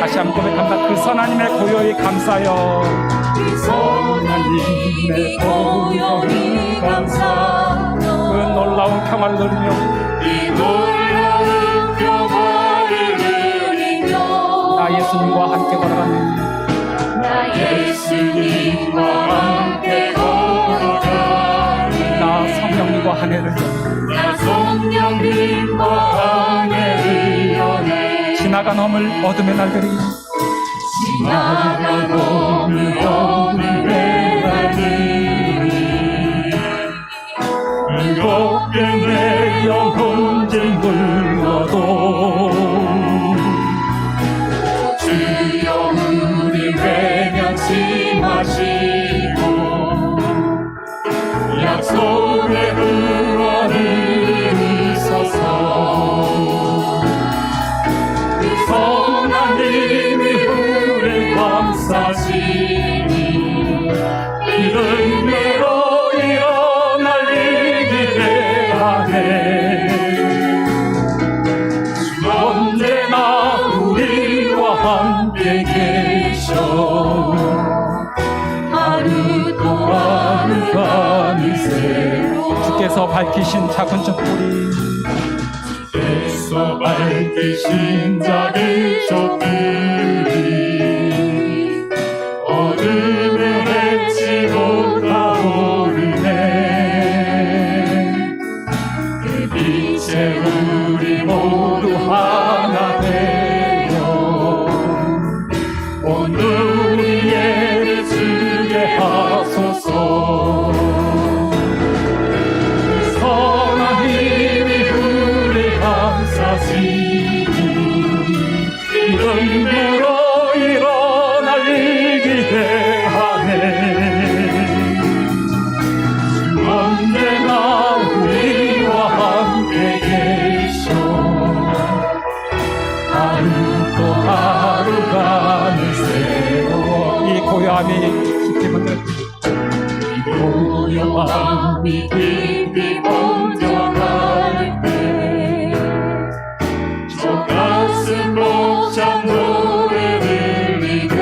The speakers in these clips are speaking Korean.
다시 한번 고백합니다. 그 선하님의 고요히 감사요. 그 선하님의 고요히 감사요. 그 놀라운 평화를 누리며 이 놀라운 평화를 누리며 나 예수님과 함께 걸어가는 나 예수님과 함께 걸어가는 나 성령님과 한 해를 나 성령님과 함께 연해 지나간 허물 어둠의 날들이 지나간 어둠의 날들이 무겁게 내 영혼 짓물러도 주여 우리 외면심하시고 약속의 구원을 이루소서. 그 선하님이 우리 감싸시니 이름으로 일어날 일이 대하네. 주 언제나 우리와 함께 계셔 하루 또 하루가 미세로 주께서 밝히신 작은 촛불이 주께서 밝히신 작은 촛불이 어둠에 맺지 못하오르네. 그 빛에 우리 모두 하나 되어 온 우리 예를 주게 하소서. 그 선하님이 우리 감싸시니 이름으로 일어날 일이 대하네. 주 언제나 우리와 함께 계셔 하루 또 하루가 미세로 이 고요함이 깊이 묻는 이 고요함이 깊이 먼저 갈 때 저 가슴 벅찬 노래 들리네.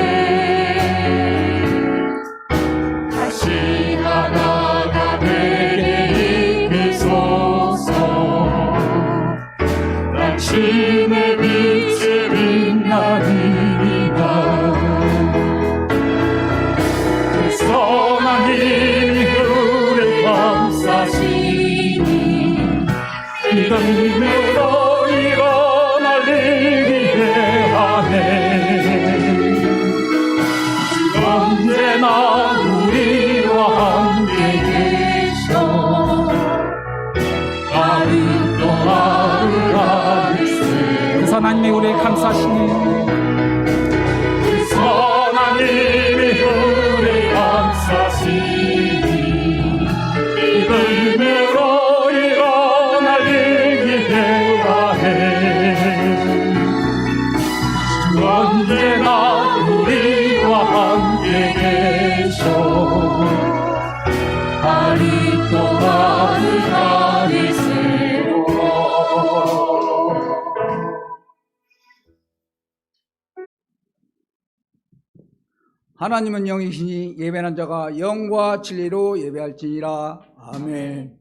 다시 하나가 되게 이끄소서. 당신의 빛에 빛나리이다. 그 선하님이 우리 감싸시니 이름으로 일어날 일이 대하네. 주 언제나 우리와 함께 계셔 하루 또 하루가 미세로 그 선하님이 우리 감싸시니 그 선하님이 우리 감싸시니 이름으로 일어날 일이 대하네. 주 언제나 우리와 함께 계셔 하루 또 하루가 미세로. 하나님은 영이시니 예배하는 자가 영과 진리로 예배할지니라. 아멘.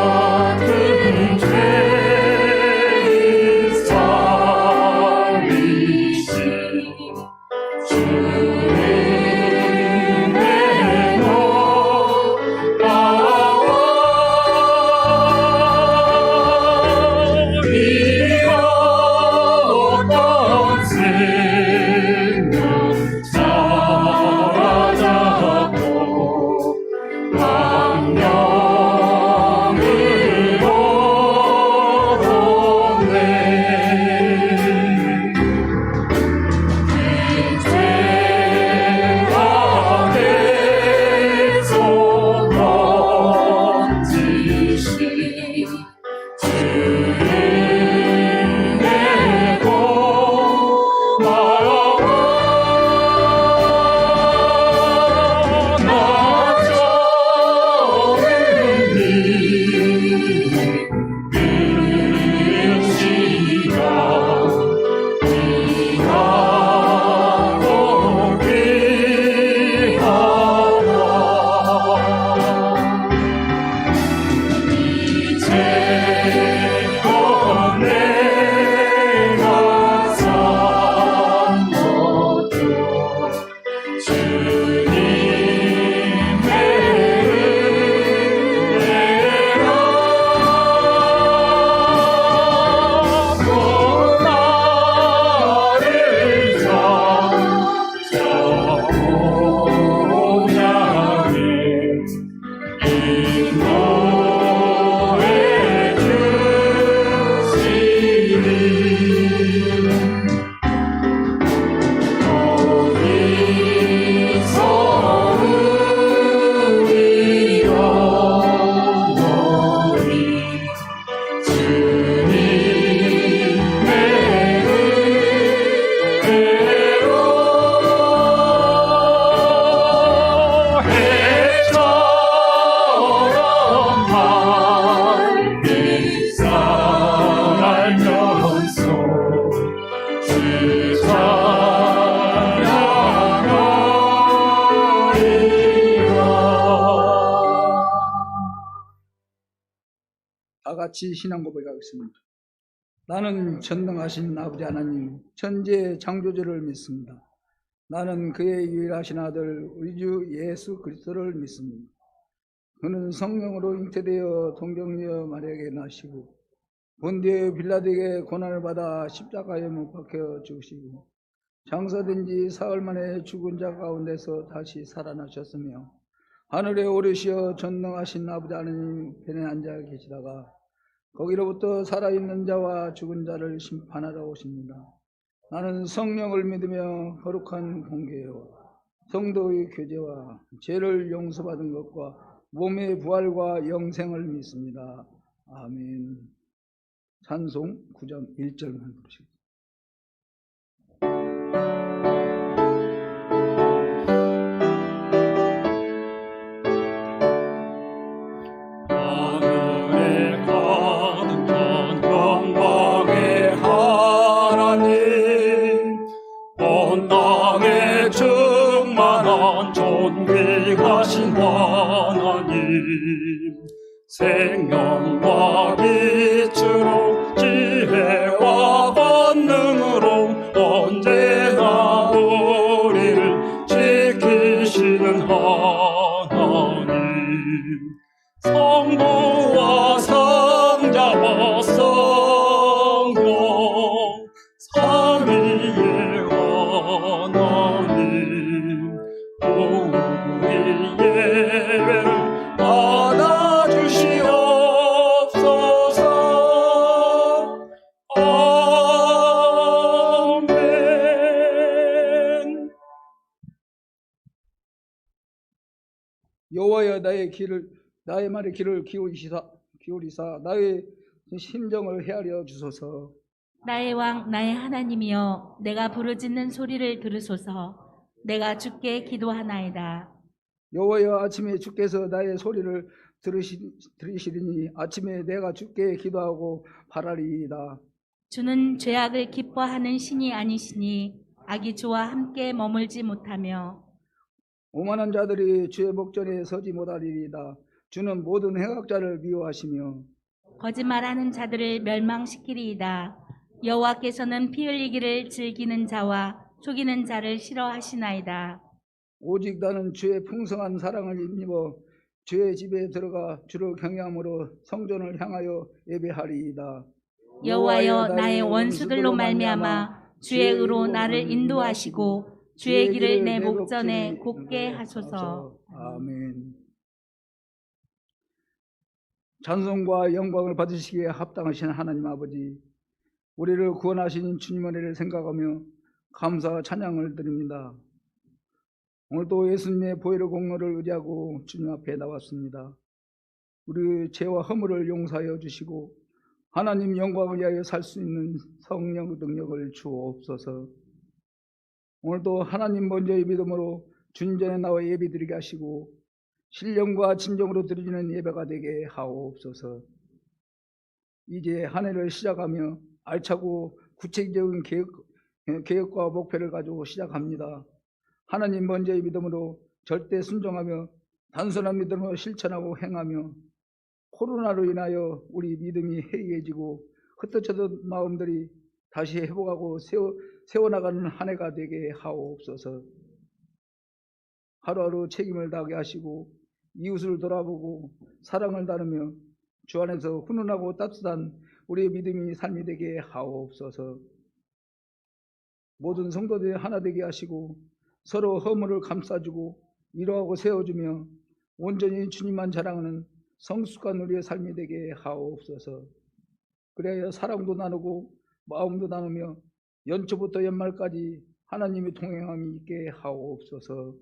같은 죄인 살리신 주님의 노 공양해 인도해 주시니 어디서 우리가 너희 주님의 은혜로 해처럼 밝게 살면서 주 찬양하리라. 다 같이 신앙 고백하겠습니다. 나는 전능하신 아버지 하나님, 천지의 창조주를 믿습니다. 나는 그의 유일하신 아들 우리 주 예수 그리스도를 믿습니다. 그는 성령으로 잉태되어 동정녀 마리아에게 나시고 본디오 빌라도에게 고난을 받아 십자가에 못 박혀 죽으시고 장사된 지 사흘 만에 죽은 자 가운데서 다시 살아나셨으며 하늘에 오르시어 전능하신 아버지 하나님 편에 앉아 계시다가 거기로부터 살아있는 자와 죽은 자를 심판하러 오십니다. 나는 성령을 믿으며 거룩한 공개요 성도의 교제와 죄를 용서받은 것과 몸의 부활과 영생을 믿습니다. 아멘. 찬송 9점 1절만 부르시겠습니다. 하늘에 가득한 영광의 하나님 온 땅에 충만한 존귀하신 하나님 생명과 빛으로 지혜와 권능으로 언제나 우리를 지키시는 하나님 성부와 성자와 성령 삼위의 하나님 우리 예배를 받아주시옵소서. 아멘. 여호와여 나의 말에 귀를 기울이사 나의 심정을 헤아려 주소서. 나의 왕 나의 하나님이여 내가 부르짖는 소리를 들으소서. 내가 주께 기도하나이다. 여호와여 아침에 주께서 나의 소리를 들으시리니 아침에 내가 주께 기도하고 바라리이다. 주는 죄악을 기뻐하는 신이 아니시니 악이 주와 함께 머물지 못하며 오만한 자들이 주의 목전에 서지 못하리이다. 주는 모든 행악자를 미워하시며 거짓말하는 자들을 멸망시키리이다. 여호와께서는 피 흘리기를 즐기는 자와 속이는 자를 싫어하시나이다. 오직 나는 주의 풍성한 사랑을 힘입어 주의 집에 들어가 주를 경외함으로 성전을 향하여 예배하리이다. 여호와여 나의 원수들로 말미암아 주의 의로 나를 인도하시고 주의 길을 내 목전에 곱게 하소서. 아멘. 찬송과 영광을 받으시기에 합당하신 하나님 아버지, 우리를 구원하신 주님 은혜를 생각하며 감사와 찬양을 드립니다. 오늘도 예수님의 보혈의 공로를 의지하고 주님 앞에 나왔습니다. 우리 죄와 허물을 용서하여 주시고 하나님 영광을 위하여 살 수 있는 성령 능력을 주옵소서. 오늘도 하나님 먼저의 믿음으로 주님 전에 나와 예배드리게 하시고 신령과 진정으로 드리는 예배가 되게 하옵소서. 이제 한 해를 시작하며 알차고 구체적인 계획과 목표를 가지고 시작합니다. 하나님 먼저의 믿음으로 절대 순종하며 단순한 믿음으로 실천하고 행하며 코로나로 인하여 우리 믿음이 해이해지고 흩어졌던 마음들이 다시 회복하고 세워나가는 한 해가 되게 하옵소서. 하루하루 책임을 다하게 하시고 이웃을 돌아보고 사랑을 나누며 주 안에서 훈훈하고 따뜻한 우리의 믿음이 삶이 되게 하옵소서. 모든 성도들이 하나 되게 하시고 서로 허물을 감싸주고 위로하고 세워주며 온전히 주님만 자랑하는 성숙한 우리의 삶이 되게 하옵소서. 그래야 사랑도 나누고 마음도 나누며 연초부터 연말까지 하나님의 동행함이 있게 하옵소서.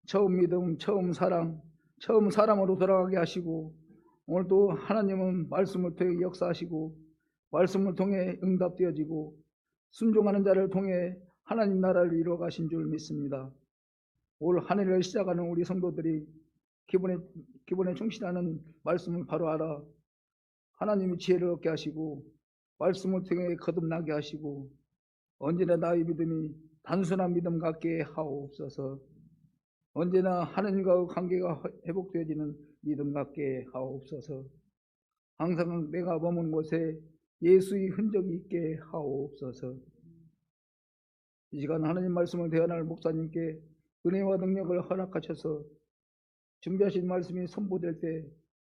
처음 믿음, 처음 사랑, 처음 사람으로 돌아가게 하시고 오늘도 하나님은 말씀을 통해 역사하시고 말씀을 통해 응답되어지고 순종하는 자를 통해 하나님 나라를 이루어 가신 줄 믿습니다. 올 한 해를 시작하는 우리 성도들이 기본에 충실하는 말씀을 바로 알아 하나님의 지혜를 얻게 하시고 말씀을 통해 거듭나게 하시고 언제나 나의 믿음이 단순한 믿음 같게 하옵소서. 언제나 하나님과의 관계가 회복되어지는 믿음 같게 하옵소서. 항상 내가 머문 곳에 예수의 흔적이 있게 하옵소서. 이 시간 하나님 말씀을 대언할 목사님께 은혜와 능력을 허락하셔서 준비하신 말씀이 선포될 때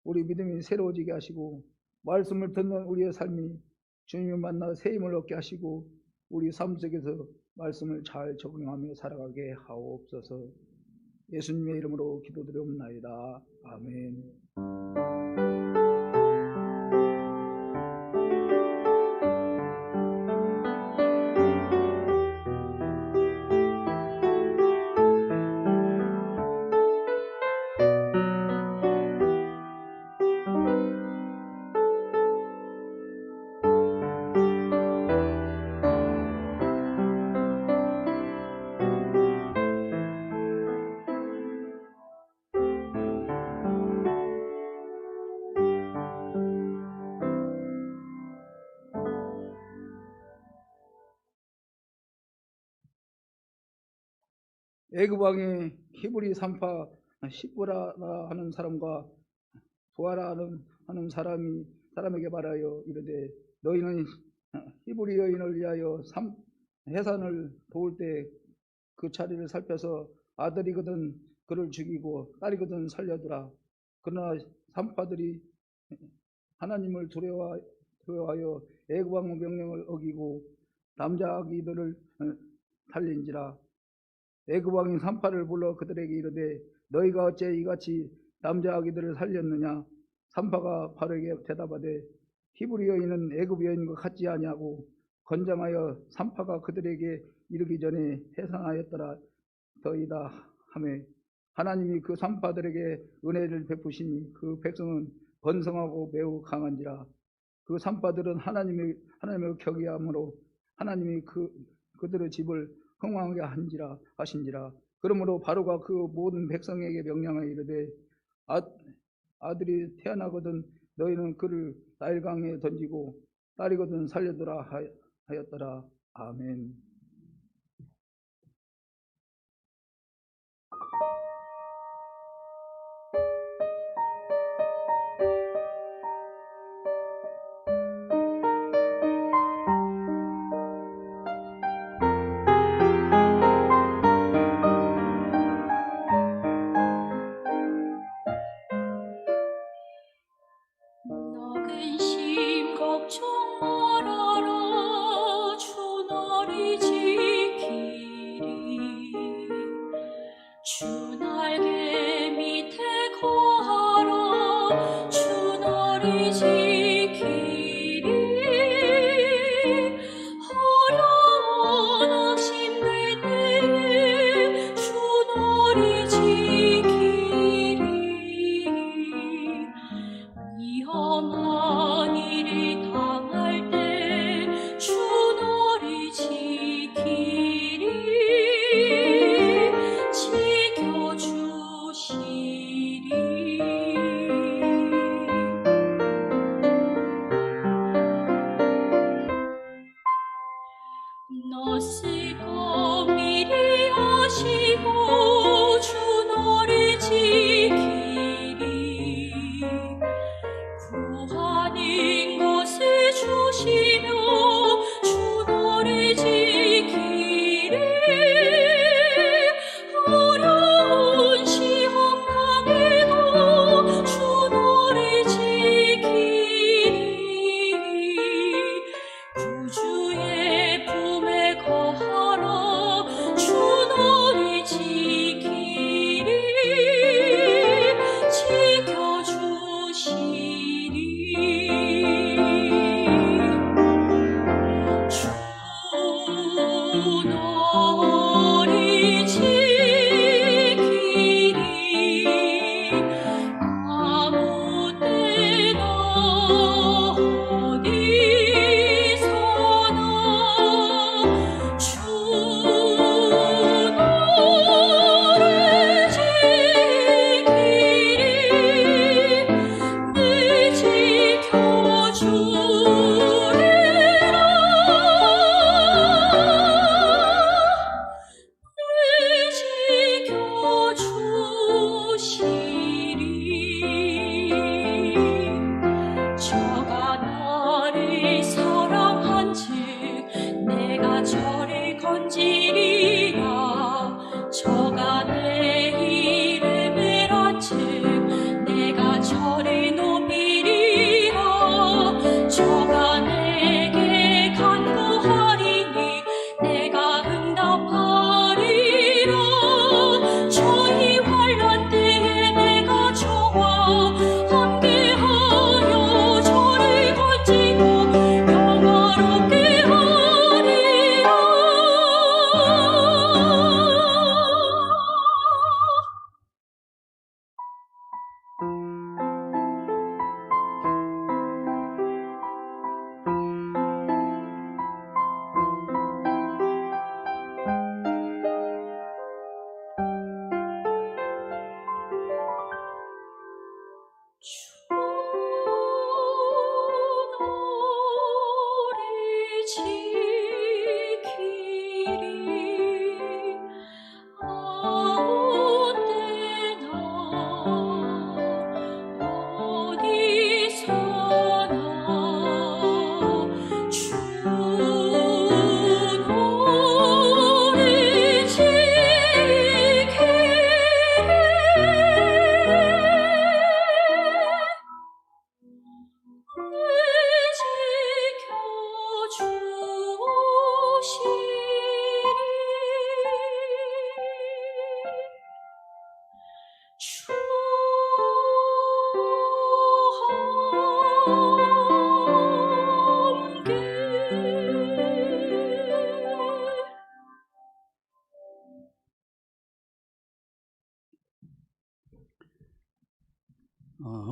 우리 믿음이 새로워지게 하시고 말씀을 듣는 우리의 삶이 주님을 만나 새 힘을 얻게 하시고 우리 삶 속에서 말씀을 잘 적용하며 살아가게 하옵소서. 예수님의 이름으로 기도드리옵나이다. 아멘. 애굽 왕이 히브리 산파 시브라라 하는 사람과 부하라 하는 사람에게 말하여 이르되 너희는 히브리 여인을 위하여 해산을 도울 때 그 자리를 살펴서 아들이거든 그를 죽이고 딸이거든 살려두라. 그러나 산파들이 하나님을 두려워하여 애굽 왕의 명령을 어기고 남자 아기들을 살린지라. 애굽 왕이 산파를 불러 그들에게 이르되 너희가 어째 이같이 남자 아기들을 살렸느냐. 산파가 바로에게 대답하되 히브리 여인은 애굽 여인과 같지 아니하고 건장하여 산파가 그들에게 이르기 전에 해산하였더라 더이다 하매 하나님이 그 산파들에게 은혜를 베푸시니 그 백성은 번성하고 매우 강한지라. 그 산파들은 하나님을 경외함으로 하나님이 그들의 집을 흥왕하게 하신지라. 그러므로 바로가 그 모든 백성에게 명령하여 이르되 아들이 태어나거든 너희는 그를 나일강에 던지고 딸이거든 살려두라 하였더라. 아멘. 너근심 걱정 말아라 주 너를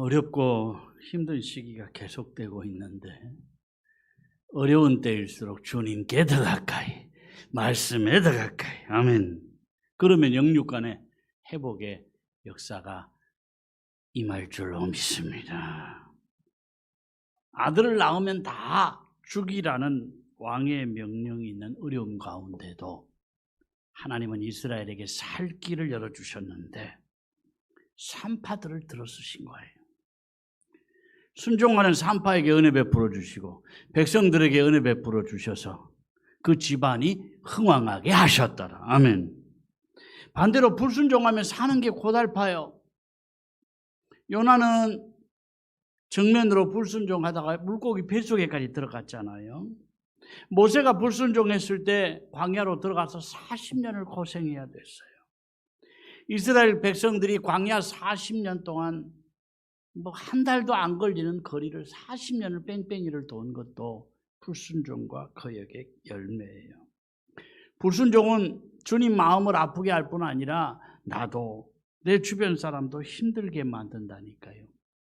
어렵고 힘든 시기가 계속되고 있는데 어려운 때일수록 주님께 더 가까이, 말씀에 더 가까이. 아멘. 그러면 영육 간의 회복의 역사가 임할 줄로 믿습니다. 아들을 낳으면 다 죽이라는 왕의 명령이 있는 어려움 가운데도 하나님은 이스라엘에게 살 길을 열어주셨는데 산파들을 들어쓰신 거예요. 순종하는 산파에게 은혜 베풀어 주시고 백성들에게 은혜 베풀어 주셔서 그 집안이 흥왕하게 하셨더라. 아멘. 반대로 불순종하면 사는 게 고달파요. 요나는 정면으로 불순종하다가 물고기 뱃속에까지 들어갔잖아요. 모세가 불순종했을 때 광야로 들어가서 40년을 고생해야 됐어요. 이스라엘 백성들이 광야 40년 동안 한 달도 안 걸리는 거리를 40년을 뺑뺑이를 돈 것도 불순종과 거역의 열매예요. 불순종은 주님 마음을 아프게 할 뿐 아니라 나도 내 주변 사람도 힘들게 만든다니까요.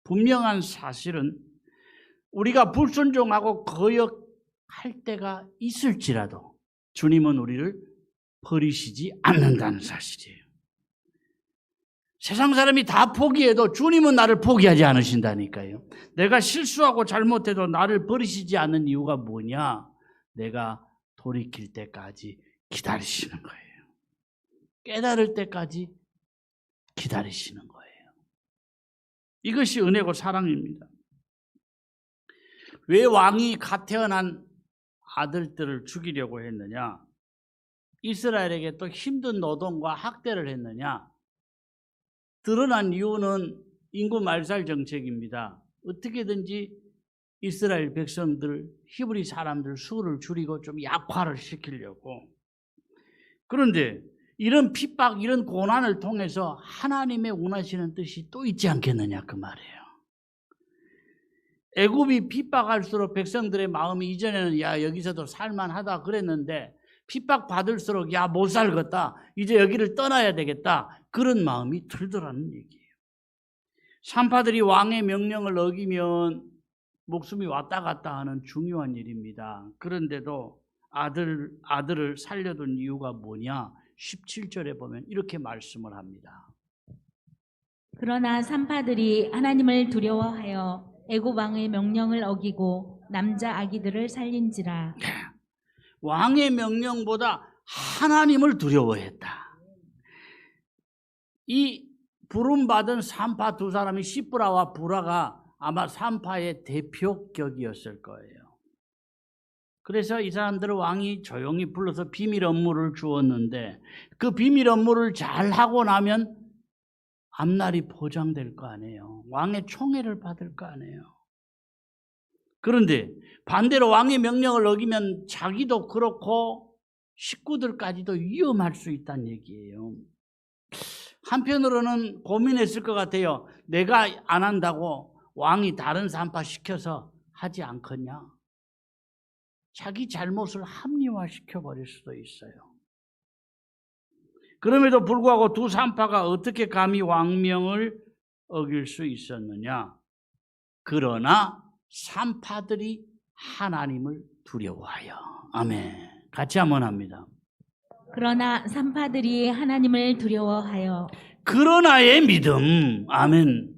분명한 사실은 우리가 불순종하고 거역할 때가 있을지라도 주님은 우리를 버리시지 않는다는 사실이에요. 세상 사람이 다 포기해도 주님은 나를 포기하지 않으신다니까요. 내가 실수하고 잘못해도 나를 버리시지 않는 이유가 뭐냐? 내가 돌이킬 때까지 기다리시는 거예요. 깨달을 때까지 기다리시는 거예요. 이것이 은혜고 사랑입니다. 왜 왕이 갓 태어난 아들들을 죽이려고 했느냐? 이스라엘에게 또 힘든 노동과 학대를 했느냐? 드러난 이유는 인구 말살 정책입니다. 어떻게든지 이스라엘 백성들, 히브리 사람들 수를 줄이고 좀 약화를 시키려고. 그런데 이런 핍박, 이런 고난을 통해서 하나님의 원하시는 뜻이 또 있지 않겠느냐 그 말이에요. 애굽이 핍박할수록 백성들의 마음이 이전에는 야 여기서도 살만하다 그랬는데 핍박 받을수록 야 못 살겠다, 이제 여기를 떠나야 되겠다, 그런 마음이 들더라는 얘기예요. 산파들이 왕의 명령을 어기면 목숨이 왔다 갔다 하는 중요한 일입니다. 그런데도 아들을 살려둔 이유가 뭐냐? 17절에 보면 이렇게 말씀을 합니다. 그러나 산파들이 하나님을 두려워하여 애굽 왕의 명령을 어기고 남자 아기들을 살린지라. 왕의 명령보다 하나님을 두려워했다. 이 부름받은 산파 두 사람이 시브라와 부라가 아마 산파의 대표격이었을 거예요. 그래서 이 사람들을 왕이 조용히 불러서 비밀 업무를 주었는데 그 비밀 업무를 잘하고 나면 앞날이 보장될 거 아니에요. 왕의 총애를 받을 거 아니에요. 그런데 반대로 왕의 명령을 어기면 자기도 그렇고 식구들까지도 위험할 수 있다는 얘기예요. 한편으로는 고민했을 것 같아요. 내가 안 한다고 왕이 다른 산파 시켜서 하지 않겠냐? 자기 잘못을 합리화시켜버릴 수도 있어요. 그럼에도 불구하고 두 산파가 어떻게 감히 왕명을 어길 수 있었느냐? 그러나 산파들이 하나님을 두려워하여. 아멘. 같이 한번 합니다. 그러나 산파들이 하나님을 두려워하여. 그러나의 믿음. 아멘.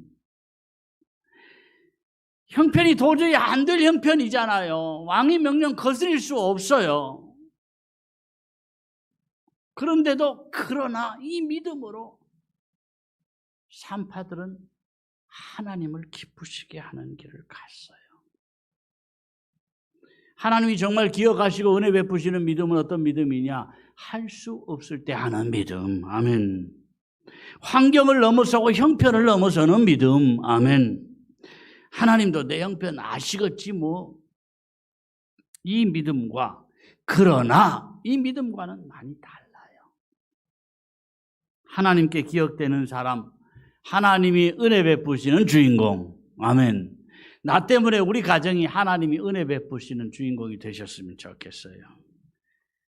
형편이 도저히 안 될 형편이잖아요. 왕의 명령 거스릴 수 없어요. 그런데도 그러나 이 믿음으로 산파들은 하나님을 기쁘시게 하는 길을 갔어요. 하나님이 정말 기억하시고 은혜 베푸시는 믿음은 어떤 믿음이냐? 할 수 없을 때 하는 믿음. 아멘. 환경을 넘어서고 형편을 넘어서는 믿음. 아멘. 하나님도 내 형편 아시겠지 뭐. 이 믿음과 그러나 이 믿음과는 많이 달라요. 하나님께 기억되는 사람, 하나님이 은혜 베푸시는 주인공. 아멘. 나 때문에 우리 가정이 하나님이 은혜 베푸시는 주인공이 되셨으면 좋겠어요.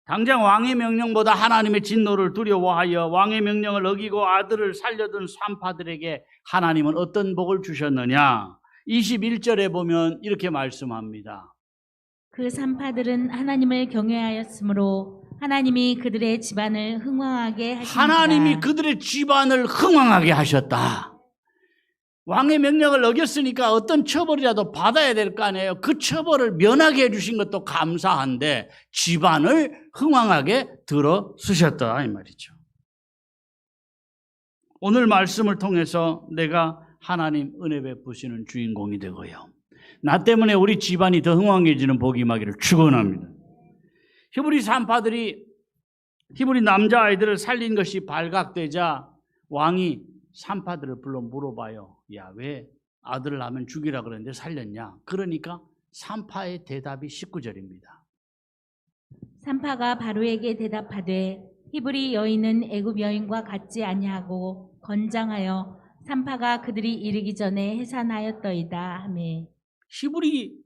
당장 왕의 명령보다 하나님의 진노를 두려워하여 왕의 명령을 어기고 아들을 살려둔 산파들에게 하나님은 어떤 복을 주셨느냐? 21절에 보면 이렇게 말씀합니다. 그 산파들은 하나님을 경외하였으므로 하나님이 그들의 집안을 흥왕하게 하시니라. 하나님이 그들의 집안을 흥왕하게 하셨다. 왕의 명령을 어겼으니까 어떤 처벌이라도 받아야 될 거 아니에요. 그 처벌을 면하게 해주신 것도 감사한데 집안을 흥왕하게 들어쓰셨다 이 말이죠. 오늘 말씀을 통해서 내가 하나님 은혜 베푸시는 주인공이 되고요. 나 때문에 우리 집안이 더 흥왕해지는 복이 임하기를 축원합니다. 히브리 산파들이 히브리 남자아이들을 살린 것이 발각되자 왕이 산파들을 불러 물어봐요. 야, 왜 아들을 낳으면 죽이라 그랬는데 살렸냐? 그러니까 산파의 대답이 19절입니다. 산파가 바로에게 대답하되 히브리 여인은 애굽 여인과 같지 아니하고 건장하여 산파가 그들이 이르기 전에 해산하였더이다 하매. 히브리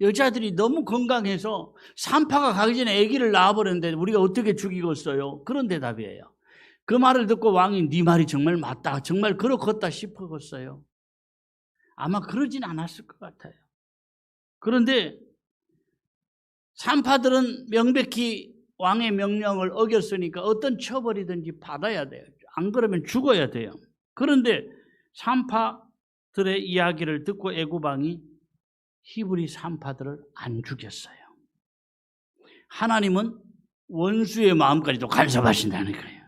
여자들이 너무 건강해서 산파가 가기 전에 아기를 낳아버렸는데 우리가 어떻게 죽이겠어요? 그런 대답이에요. 그 말을 듣고 왕이 네 말이 정말 맞다, 정말 그렇겠다 싶었어요. 아마 그러진 않았을 것 같아요. 그런데 산파들은 명백히 왕의 명령을 어겼으니까 어떤 처벌이든지 받아야 돼요. 안 그러면 죽어야 돼요. 그런데 산파들의 이야기를 듣고 애굽 왕이 히브리 산파들을 안 죽였어요. 하나님은 원수의 마음까지도 간섭하신다는 거예요.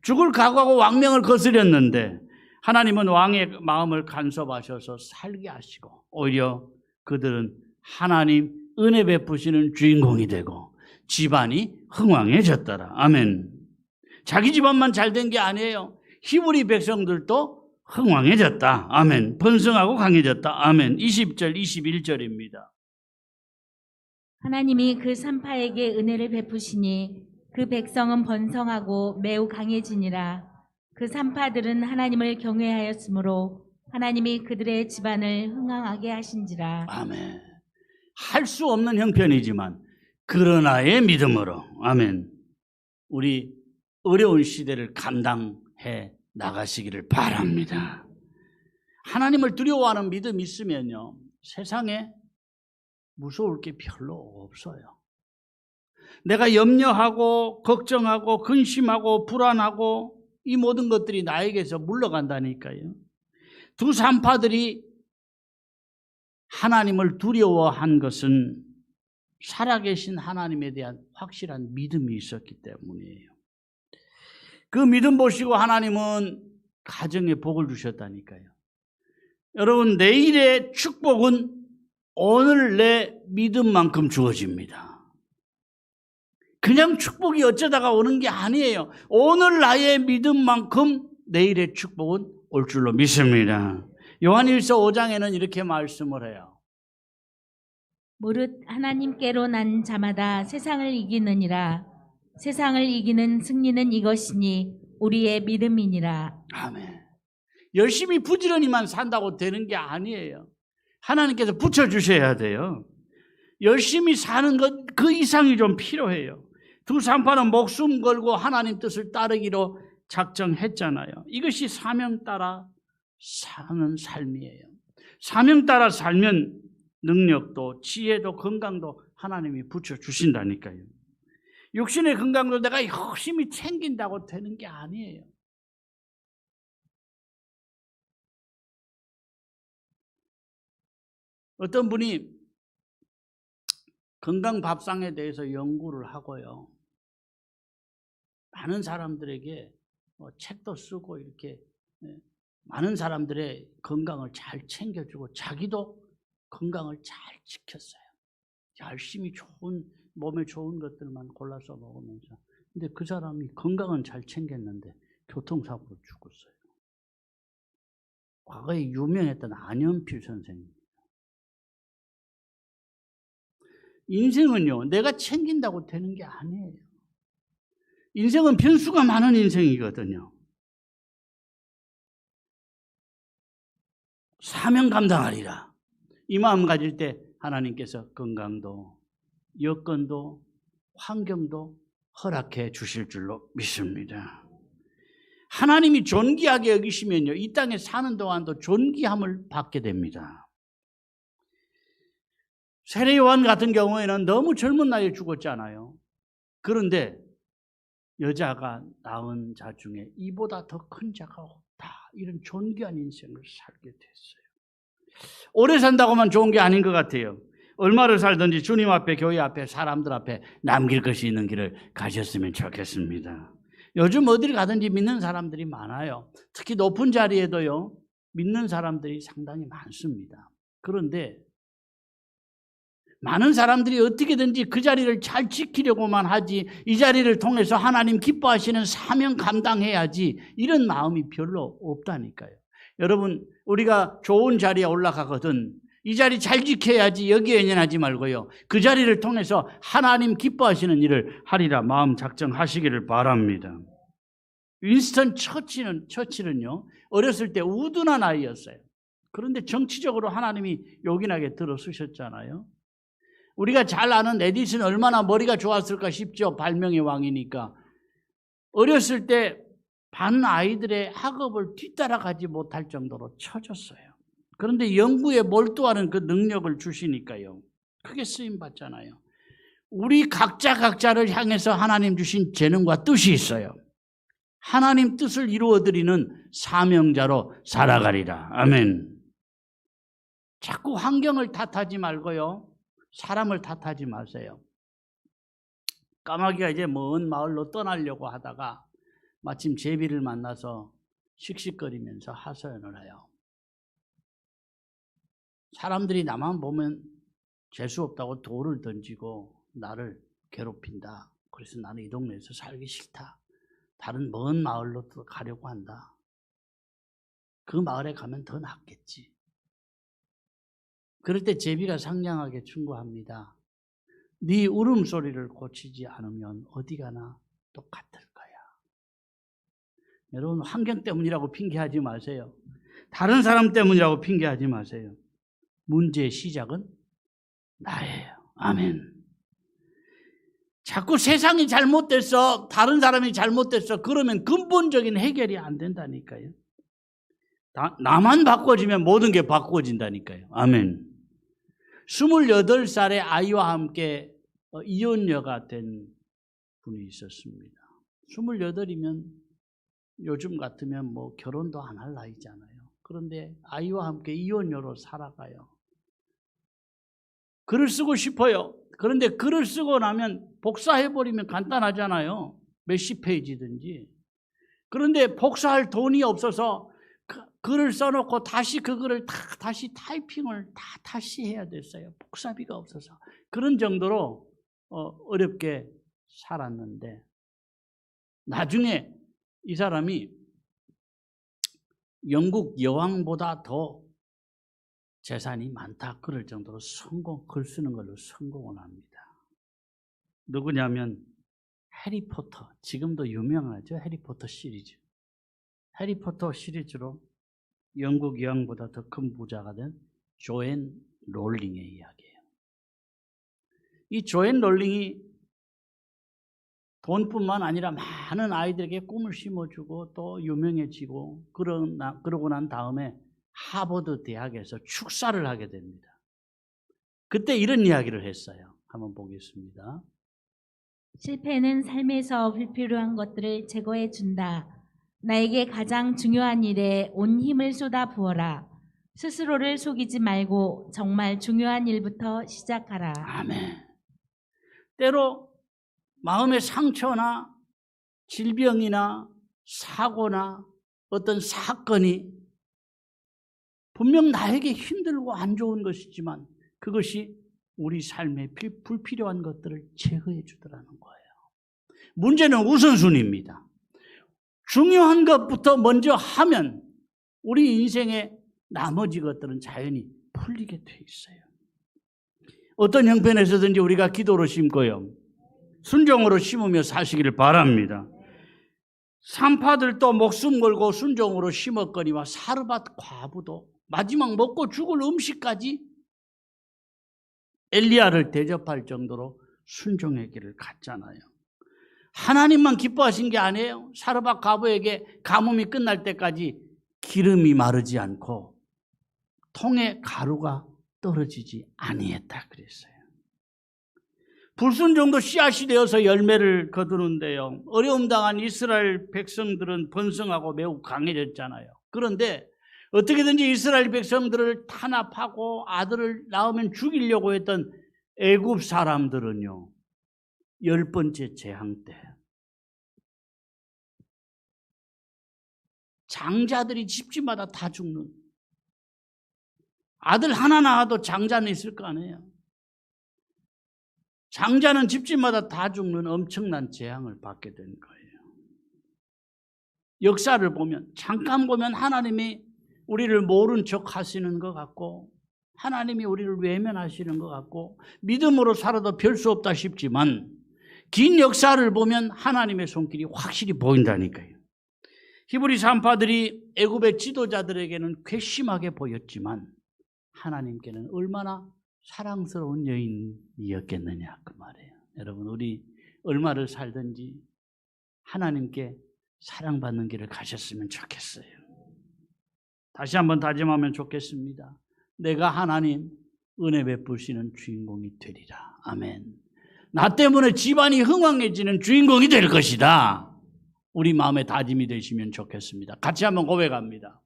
죽을 각오하고 왕명을 거스렸는데 하나님은 왕의 마음을 간섭하셔서 살게 하시고 오히려 그들은 하나님 은혜 베푸시는 주인공이 되고 집안이 흥왕해졌더라. 아멘. 자기 집안만 잘된 게 아니에요. 히브리 백성들도 흥왕해졌다. 아멘. 번성하고 강해졌다. 아멘. 20절, 21절입니다. 하나님이 그 산파에게 은혜를 베푸시니 그 백성은 번성하고 매우 강해지니라. 그 산파들은 하나님을 경외하였으므로 하나님이 그들의 집안을 흥왕하게 하신지라. 아멘. 할 수 없는 형편이지만 그러나의 믿음으로 아멘. 우리 어려운 시대를 감당해 나가시기를 바랍니다. 하나님을 두려워하는 믿음이 있으면요 세상에 무서울 게 별로 없어요. 내가 염려하고 걱정하고 근심하고 불안하고 이 모든 것들이 나에게서 물러간다니까요. 두 산파들이 하나님을 두려워한 것은 살아계신 하나님에 대한 확실한 믿음이 있었기 때문이에요. 그 믿음 보시고 하나님은 가정에 복을 주셨다니까요. 여러분, 내일의 축복은 오늘 내 믿음만큼 주어집니다. 그냥 축복이 어쩌다가 오는 게 아니에요. 오늘 나의 믿음만큼 내일의 축복은 올 줄로 믿습니다. 요한일서 5장에는 이렇게 말씀을 해요. 무릇 하나님께로 난 자마다 세상을 이기느니라. 세상을 이기는 승리는 이것이니 우리의 믿음이니라. 아멘. 열심히 부지런히만 산다고 되는 게 아니에요. 하나님께서 붙여주셔야 돼요. 열심히 사는 것 그 이상이 좀 필요해요. 두 산파는 목숨 걸고 하나님 뜻을 따르기로 작정했잖아요. 이것이 사명 따라 사는 삶이에요. 사명 따라 살면 능력도 지혜도 건강도 하나님이 붙여주신다니까요. 육신의 건강도 내가 열심히 챙긴다고 되는 게 아니에요. 어떤 분이 건강 밥상에 대해서 연구를 하고요. 많은 사람들에게 책도 쓰고 이렇게 많은 사람들의 건강을 잘 챙겨주고 자기도 건강을 잘 지켰어요. 열심히 좋은 몸에 좋은 것들만 골라서 먹으면서. 근데 그 사람이 건강은 잘 챙겼는데 교통사고로 죽었어요. 과거에 유명했던 안현필 선생님. 인생은요, 내가 챙긴다고 되는 게 아니에요. 인생은 변수가 많은 인생이거든요. 사명 감당하리라. 이 마음 가질 때 하나님께서 건강도 여건도 환경도 허락해 주실 줄로 믿습니다. 하나님이 존귀하게 여기시면요, 이 땅에 사는 동안도 존귀함을 받게 됩니다. 세례 요한 같은 경우에는 너무 젊은 나이에 죽었잖아요. 그런데 여자가 낳은 자 중에 이보다 더 큰 자가 없다, 이런 존귀한 인생을 살게 됐어요. 오래 산다고만 좋은 게 아닌 것 같아요. 얼마를 살든지 주님 앞에, 교회 앞에, 사람들 앞에 남길 것이 있는 길을 가셨으면 좋겠습니다. 요즘 어디를 가든지 믿는 사람들이 많아요. 특히 높은 자리에도요, 믿는 사람들이 상당히 많습니다. 그런데 많은 사람들이 어떻게든지 그 자리를 잘 지키려고만 하지, 이 자리를 통해서 하나님 기뻐하시는 사명 감당해야지, 이런 마음이 별로 없다니까요. 여러분, 우리가 좋은 자리에 올라가거든 이 자리 잘 지켜야지 여기에 연연하지 말고요, 그 자리를 통해서 하나님 기뻐하시는 일을 하리라 마음 작정하시기를 바랍니다. 윈스턴 처칠은요, 어렸을 때 우둔한 아이였어요. 그런데 정치적으로 하나님이 요긴하게 들어서셨잖아요. 우리가 잘 아는 에디슨 얼마나 머리가 좋았을까 싶죠. 발명의 왕이니까. 어렸을 때 반 아이들의 학업을 뒤따라가지 못할 정도로 처졌어요. 그런데 연구에 몰두하는 그 능력을 주시니까요, 크게 쓰임 받잖아요. 우리 각자를 향해서 하나님 주신 재능과 뜻이 있어요. 하나님 뜻을 이루어드리는 사명자로 살아가리라. 아멘. 자꾸 환경을 탓하지 말고요, 사람을 탓하지 마세요. 까마귀가 이제 먼 마을로 떠나려고 하다가 마침 제비를 만나서 씩씩거리면서 하소연을 해요. 사람들이 나만 보면 재수없다고 돌을 던지고 나를 괴롭힌다. 그래서 나는 이 동네에서 살기 싫다. 다른 먼 마을로 가려고 한다. 그 마을에 가면 더 낫겠지. 그럴 때 제비가 상냥하게 충고합니다. 네 울음소리를 고치지 않으면 어디 가나 똑같을 거야. 여러분, 환경 때문이라고 핑계하지 마세요. 다른 사람 때문이라고 핑계하지 마세요. 문제의 시작은 나예요. 아멘. 자꾸 세상이 잘못됐어, 다른 사람이 잘못됐어, 그러면 근본적인 해결이 안 된다니까요. 나만 바꿔지면 모든 게 바꿔진다니까요. 아멘. 28살의 아이와 함께 이혼녀가 된 분이 있었습니다. 28이면 요즘 같으면 뭐 결혼도 안 할 나이잖아요. 그런데 아이와 함께 이혼녀로 살아가요. 글을 쓰고 싶어요. 그런데 글을 쓰고 나면 복사해버리면 간단하잖아요. 몇십 페이지든지. 그런데 복사할 돈이 없어서 글을 써놓고 다시 그 글을 다시 타이핑을 다시 해야 됐어요. 복사비가 없어서. 그런 정도로 어렵게 살았는데, 나중에 이 사람이 영국 여왕보다 더 재산이 많다 그럴 정도로 글 쓰는 걸로 성공을 합니다. 누구냐면 해리포터, 지금도 유명하죠. 해리포터 시리즈. 해리포터 시리즈로 영국 여왕보다 더 큰 부자가 된 조앤 롤링의 이야기예요. 이 조앤 롤링이 돈뿐만 아니라 많은 아이들에게 꿈을 심어주고 또 유명해지고, 그러고 난 다음에 하버드 대학에서 축사를 하게 됩니다. 그때 이런 이야기를 했어요. 한번 보겠습니다. 실패는 삶에서 불필요한 것들을 제거해 준다. 나에게 가장 중요한 일에 온 힘을 쏟아 부어라. 스스로를 속이지 말고 정말 중요한 일부터 시작하라. 아멘. 때로 마음의 상처나 질병이나 사고나 어떤 사건이 분명 나에게 힘들고 안 좋은 것이지만 그것이 우리 삶에 불필요한 것들을 제거해 주더라는 거예요. 문제는 우선순위입니다. 중요한 것부터 먼저 하면 우리 인생의 나머지 것들은 자연히 풀리게 돼 있어요. 어떤 형편에서든지 우리가 기도로 심고요, 순종으로 심으며 사시기를 바랍니다. 산파들도 목숨 걸고 순종으로 심었거니와 사르밧 과부도 마지막 먹고 죽을 음식까지 엘리야를 대접할 정도로 순종의 길을 갔잖아요. 하나님만 기뻐하신 게 아니에요. 사르밧 과부에게 가뭄이 끝날 때까지 기름이 마르지 않고 통에 가루가 떨어지지 아니했다 그랬어요. 불순종도 씨앗이 되어서 열매를 거두는데요. 어려움 당한 이스라엘 백성들은 번성하고 매우 강해졌잖아요. 그런데 어떻게든지 이스라엘 백성들을 탄압하고 아들을 낳으면 죽이려고 했던 애굽 사람들은요, 10번째 재앙 때 장자들이 집집마다 다 죽는, 아들 하나 낳아도 장자는 있을 거 아니에요. 장자는 집집마다 다 죽는 엄청난 재앙을 받게 된 거예요. 역사를 보면, 잠깐 보면 하나님이 우리를 모른 척 하시는 것 같고, 하나님이 우리를 외면하시는 것 같고, 믿음으로 살아도 별 수 없다 싶지만, 긴 역사를 보면 하나님의 손길이 확실히 보인다니까요. 히브리 산파들이 애굽의 지도자들에게는 괘씸하게 보였지만 하나님께는 얼마나 사랑스러운 여인이었겠느냐 그 말이에요. 여러분, 우리 얼마를 살든지 하나님께 사랑받는 길을 가셨으면 좋겠어요. 다시 한번 다짐하면 좋겠습니다. 내가 하나님 은혜 베푸시는 주인공이 되리라. 아멘. 나 때문에 집안이 흥왕해지는 주인공이 될 것이다. 우리 마음의 다짐이 되시면 좋겠습니다. 같이 한번 고백합니다.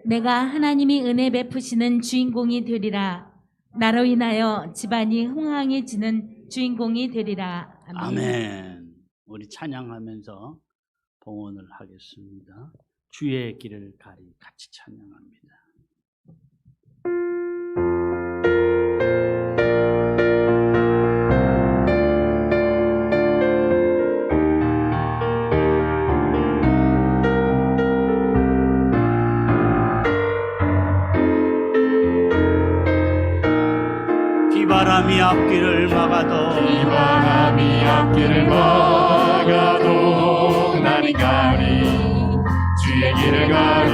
내가 하나님이 은혜 베푸시는 주인공이 되리라. 나로 인하여 집안이 흥왕해지는 주인공이 되리라. 아멘. 아멘. 우리 찬양하면서 봉헌을 하겠습니다. 주의 길을 가리 같이 찬양합니다. 비바람이 앞길을 막아도 비바람이 앞길을 막아도 나는 가리 주의 길을 가리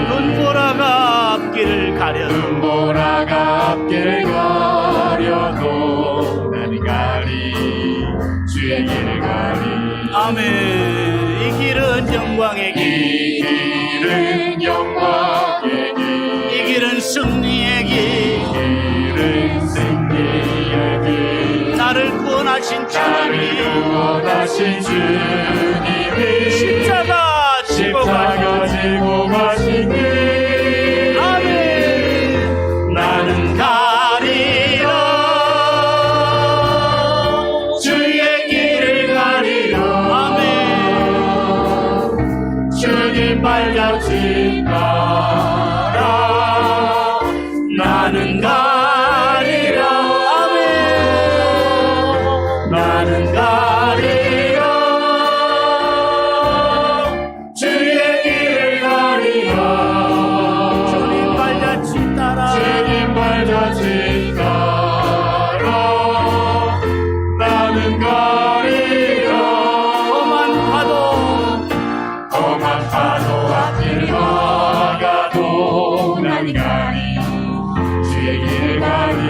눈보라가 앞길을 가려도 눈보라가 앞길을 가려도 나는 가리 주의 길을 가리 아멘. 이 길은 영광의 길, 이 길은 영광의 길, 이 길은 승리의 길, 길은 승리의 길, 나를 구원하신 나를 주님, 구원하신 주님이 십자가 지고 지고 가신 길 아멘. 나는 가리라 주의 길을 가리라 아멘. 주님 발자취 따라 나는 가리라 아멘. 나는 가리라 주의 길을 가리라 주님 발자취 따라 주님 발자취 따라 나는 가리라 험한 파도 앞길 막아도 나는 가리 주의 길을 가리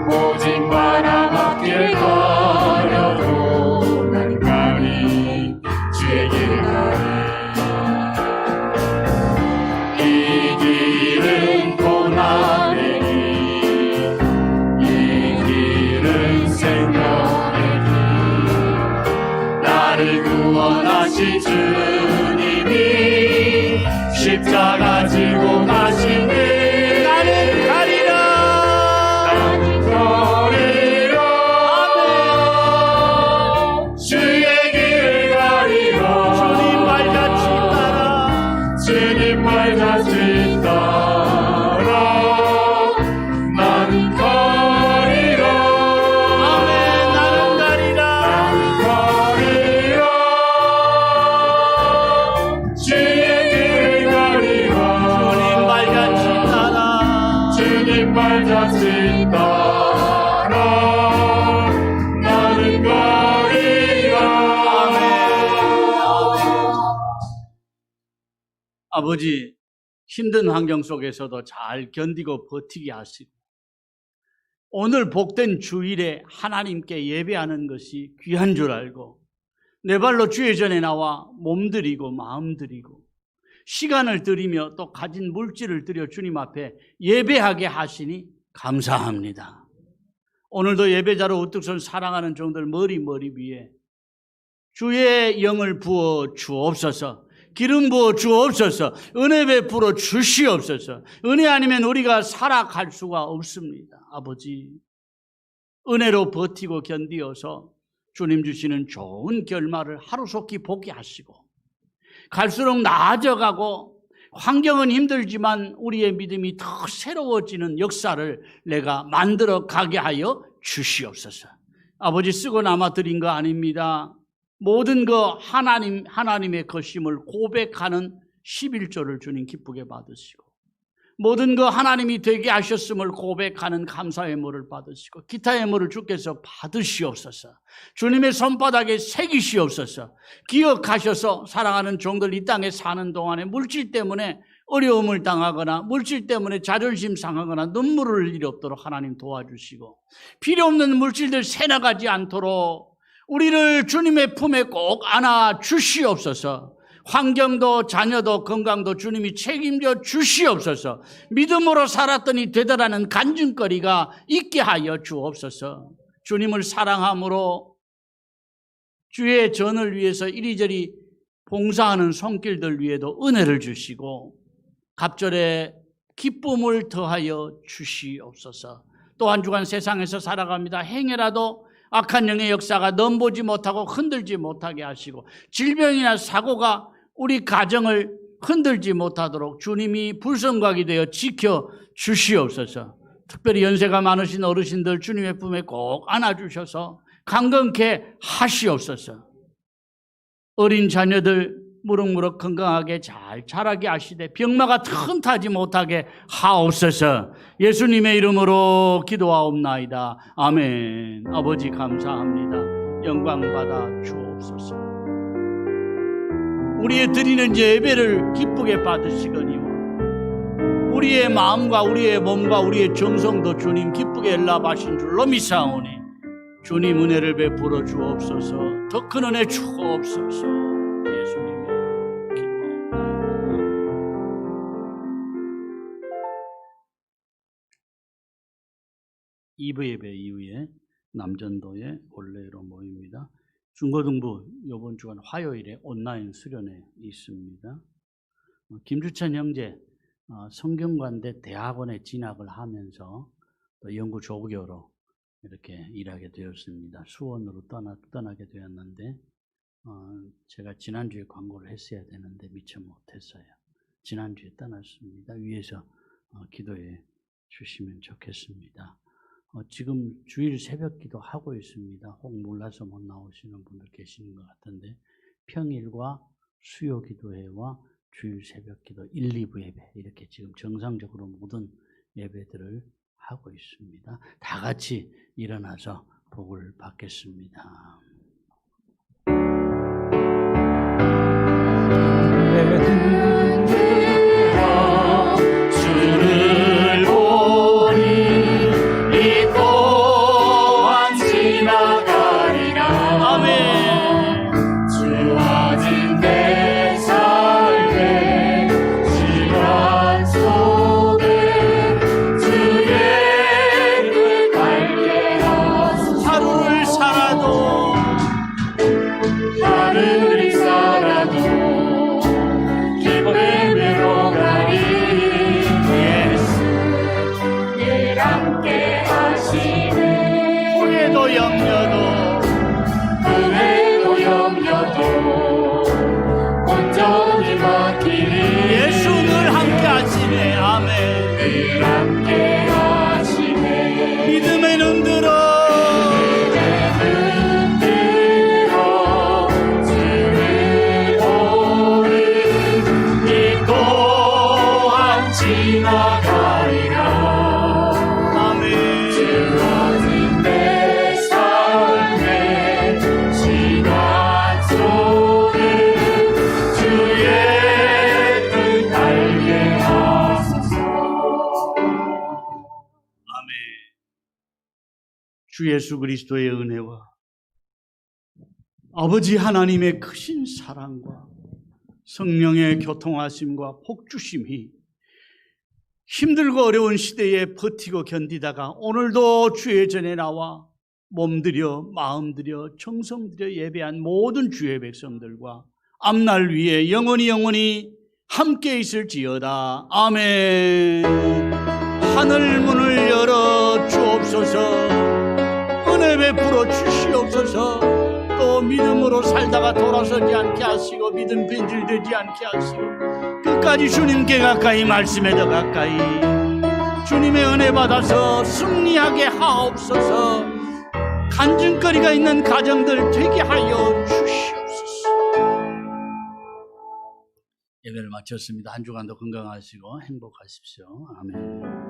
오직 바람 앞길 가려도 나는 가리 주의 길을 가리 이 길은 고난의 길, 이 길은 생명의 길, 나를 구원하신 주님이 십자가 지고 가신 길 나는 가리라 나는 가리라 주의 길을 가리라 주님 발자취 따라 주님 발자취 따라 나는 가리라 아멘. 나는 가리라 가리라 주의 길을 가리라 주님 발자취 따라 주님 발자취 따라 나는 가리라 아버지, 힘든 환경 속에서도 잘 견디고 버티게 하시고 오늘 복된 주일에 하나님께 예배하는 것이 귀한 줄 알고 내 발로 주의 전에 나와 몸들이고 마음들이고 시간을 들이며 또 가진 물질을 들여 주님 앞에 예배하게 하시니 감사합니다. 오늘도 예배자로 우뚝 선 사랑하는 종들 머리 위에 주의 영을 부어 주옵소서. 기름 부어 주옵소서. 은혜 베풀어 주시옵소서. 은혜 아니면 우리가 살아갈 수가 없습니다. 아버지, 은혜로 버티고 견디어서 주님 주시는 좋은 결말을 하루속히 보게 하시고 갈수록 나아져가고 환경은 힘들지만 우리의 믿음이 더 새로워지는 역사를 내가 만들어 가게 하여 주시옵소서. 아버지, 쓰고 남아 드린 거 아닙니다. 모든 거 하나님의 것임을 고백하는 11조를 주님 기쁘게 받으시고 모든 거 하나님이 되게 하셨음을 고백하는 감사의 물을 받으시고 기타의 물을 주께서 받으시옵소서. 주님의 손바닥에 새기시옵소서. 기억하셔서 사랑하는 종들 이 땅에 사는 동안에 물질 때문에 어려움을 당하거나 물질 때문에 자존심 상하거나 눈물을 흘릴 일 없도록 하나님 도와주시고 필요 없는 물질들 새나가지 않도록 우리를 주님의 품에 꼭 안아 주시옵소서. 환경도 자녀도 건강도 주님이 책임져 주시옵소서. 믿음으로 살았더니 되더라는 간증거리가 있게 하여 주옵소서. 주님을 사랑함으로 주의 전을 위해서 이리저리 봉사하는 손길들 위에도 은혜를 주시고 갑절에 기쁨을 더하여 주시옵소서. 또 한 주간 세상에서 살아갑니다. 행여라도 악한 영의 역사가 넘보지 못하고 흔들지 못하게 하시고 질병이나 사고가 우리 가정을 흔들지 못하도록 주님이 불성각이 되어 지켜 주시옵소서. 특별히 연세가 많으신 어르신들 주님의 품에 꼭 안아주셔서 강건케 하시옵소서. 어린 자녀들 무럭무럭 건강하게 잘 자라게 하시되 병마가 틈타지 못하게 하옵소서. 예수님의 이름으로 기도하옵나이다. 아멘. 아버지 감사합니다. 영광 받아 주옵소서. 우리의 드리는 예배를 기쁘게 받으시거니와 우리의 마음과 우리의 몸과 우리의 정성도 주님 기쁘게 연락하신 줄로 믿사오니 주님 은혜를 베풀어 주옵소서. 더 큰 은혜 주옵소서. 예수님의 기도하옵나이다. 2부 예배 이후에 남전도에 원래로 모입니다. 중고등부 이번 주간 화요일에 온라인 수련회 있습니다. 김주찬 형제 성경관대 대학원에 진학을 하면서 또 연구 조교로 이렇게 일하게 되었습니다. 수원으로 떠나게 되었는데 제가 지난주에 광고를 했어야 되는데 미처 못했어요. 지난주에 떠났습니다. 위에서 기도해 주시면 좋겠습니다. 지금 주일 새벽기도 하고 있습니다. 혹 몰라서 못 나오시는 분들 계시는 것 같은데 평일과 수요기도회와 주일 새벽기도 1, 2부 예배 이렇게 지금 정상적으로 모든 예배들을 하고 있습니다. 다 같이 일어나서 복을 받겠습니다. 주를 보니 이 또한 지나가리라. 아멘. 주어진 내 삶의 시간 속에 주의 뜻 밝게 하소서. 하루를 살아도 주 예수 그리스도의 은혜와 아버지 하나님의 크신 사랑과 성령의 교통하심과 복주심이 힘들고 어려운 시대에 버티고 견디다가 오늘도 주의 전에 나와 몸들여 마음들여 정성들여 예배한 모든 주의 백성들과 앞날 위에 영원히 함께 있을지어다. 아멘. 하늘 문을 열어 주옵소서. 은혜 베풀어 주시옵소서. 또 믿음으로 살다가 돌아서지 않게 하시고 믿음 변질되지 않게 하시고 끝까지 주님께 가까이, 말씀에 더 가까이 주님의 은혜 받아서 승리하게 하옵소서. 간증거리가 있는 가정들 되게 하여 주시옵소서. 예배를 마쳤습니다. 한 주간도 건강하시고 행복하십시오. 아멘.